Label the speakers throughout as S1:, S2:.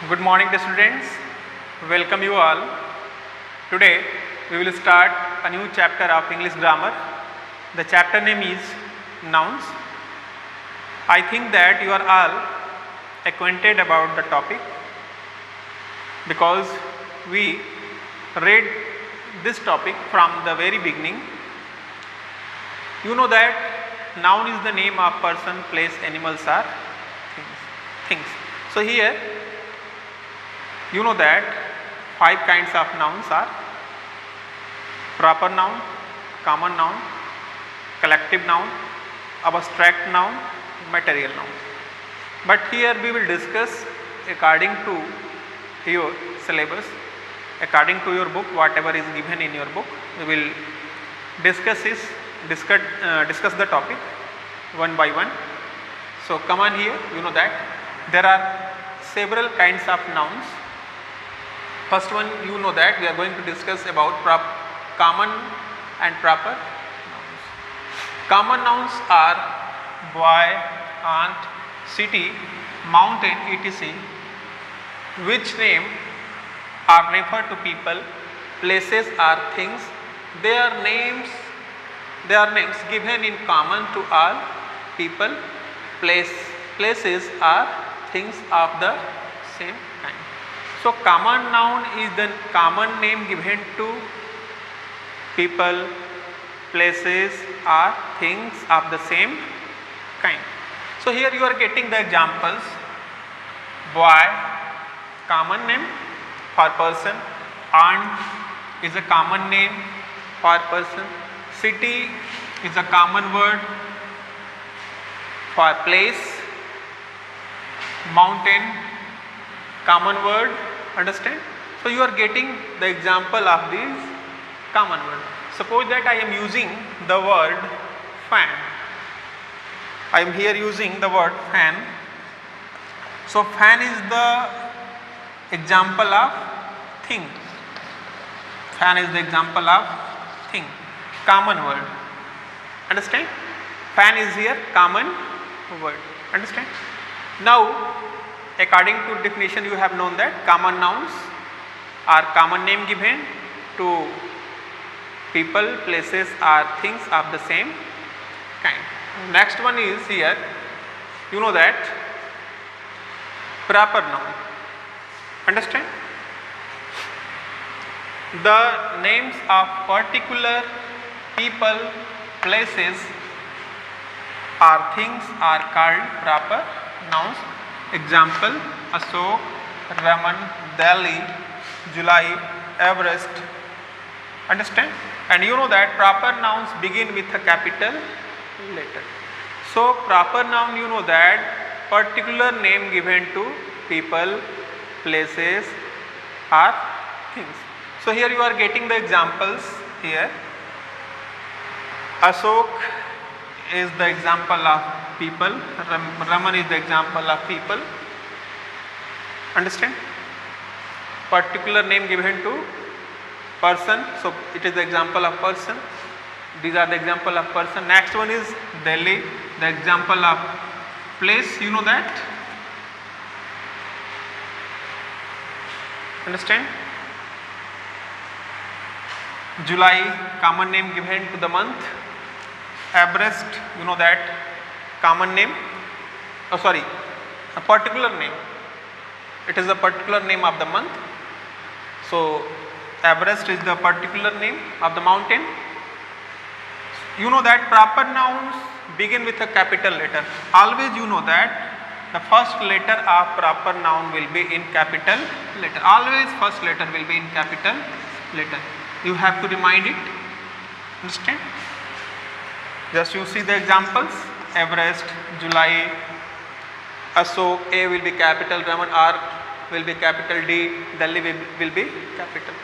S1: Good morning, dear students. Welcome you all. Today we will start a new chapter of English grammar. The chapter name is nouns. I think that you are all acquainted about the topic because we read this topic from the very beginning. You know that noun is the name of person, place, animals or things. So here you know that 5 kinds of nouns are proper noun, common noun, collective noun, abstract noun, material noun. But here we will discuss according to your syllabus, according to your book, whatever is given in your book. We will discuss the topic one by one. So come on here, you know that there are several kinds of nouns. First one, you know that we are going to discuss about common and proper nouns. Common nouns are boy, aunt, city, mountain, etc., which name are referred to people, places or things. They are names given in common to all people, places or things of the same kind. So common noun is the common name given to people, places or things of the same kind. So here you are getting the examples. Boy, common name for person. Aunt is a common name for person. City is a common word for place. Mountain, common word. Understand? So you are getting the example of these common words. Suppose that I am using the word fan. I am here using the word fan. So fan is the example of thing. Fan is the example of thing. Common word. Understand? Fan is here common word. Understand? Now, according to definition, you have known that common nouns are common name given to people, places or things of the same kind. Next one is here, you know that proper noun. Understand? The names of particular people, places or things are called proper nouns. Example: Ashok, Raman, Delhi, July, Everest. Understand? And you know that proper nouns begin with a capital letter. So proper noun, you know that particular name given to people, places or things. So here you are getting the examples here. Ashok is the example of people. Raman is the example of people. Understand? Particular name given to person. So it is the example of person. These are the example of person. Next one is Delhi, the example of place. You know that? Understand? July, common name given to the month. Everest, you know that, common name, a particular name. It is a particular name of the month. So Everest is the particular name of the mountain. You know that proper nouns begin with a capital letter. Always you know that the first letter of proper noun will be in capital letter. Always first letter will be in capital letter. You have to remind it. Understand? Just you see the examples: Everest, July, Ashok, A will be capital, Raman, R will be capital, D, Delhi will be capital.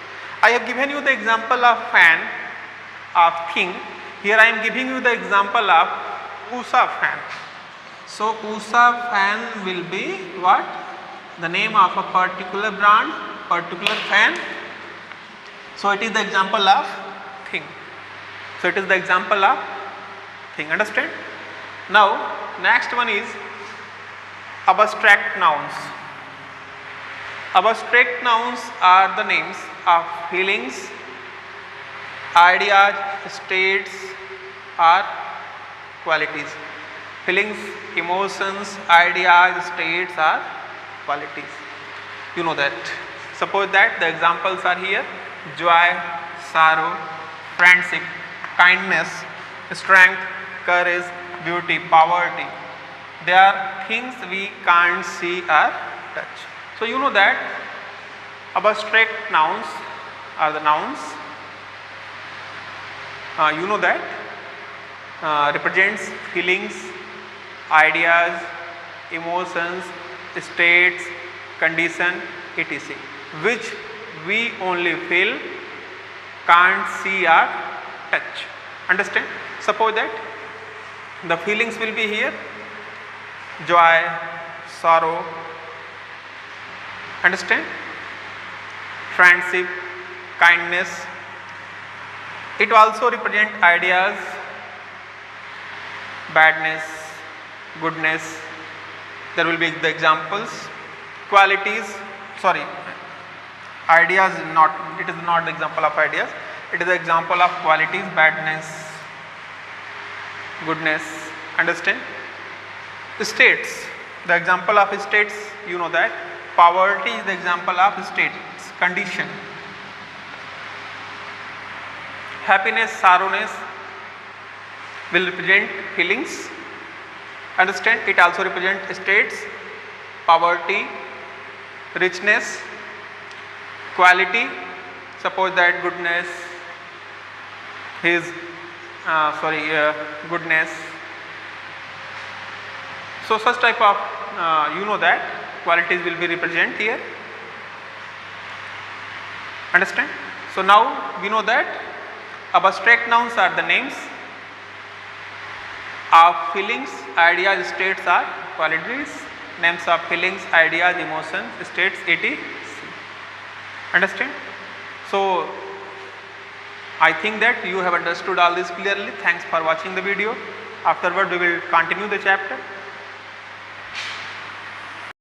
S1: I have given you the example of fan, of thing. Here I am giving you the example of USA fan. So USA fan will be what? The name of a particular brand, particular fan. So it is the example of thing. So it is the example of thing. Understand? Now next one is abstract nouns. Abstract nouns are the names of feelings, ideas, states or qualities. Feelings, emotions, ideas, states or qualities. You know that. Suppose that the examples are here: joy, sorrow, friendship, kindness, strength, courage, beauty, poverty. They are things we can't see or touch. So you know that abstract nouns are the nouns you know that represents feelings, ideas, emotions, states, condition, etc., which we only feel, can't see or touch. Understand? Suppose that the feelings will be here: joy, sorrow, understand, friendship, kindness. It also represent ideas, badness, goodness. There will be the examples. Qualities, sorry, ideas not, it is not the example of ideas, it is the example of qualities: badness, goodness. Understand? States, the example of states, you know that. Poverty is the example of states, condition. Happiness, sorrowness will represent feelings. Understand? It also represents states. Poverty, richness, quality. Suppose that goodness, goodness. So such type of you know that qualities will be represented here. Understand? So now we know that abstract nouns are the names of feelings, ideas, states or qualities. Names of feelings, ideas, emotions, states, etc. Understand? So I think that you have understood all this clearly. Thanks for watching the video. Afterward we will continue the chapter.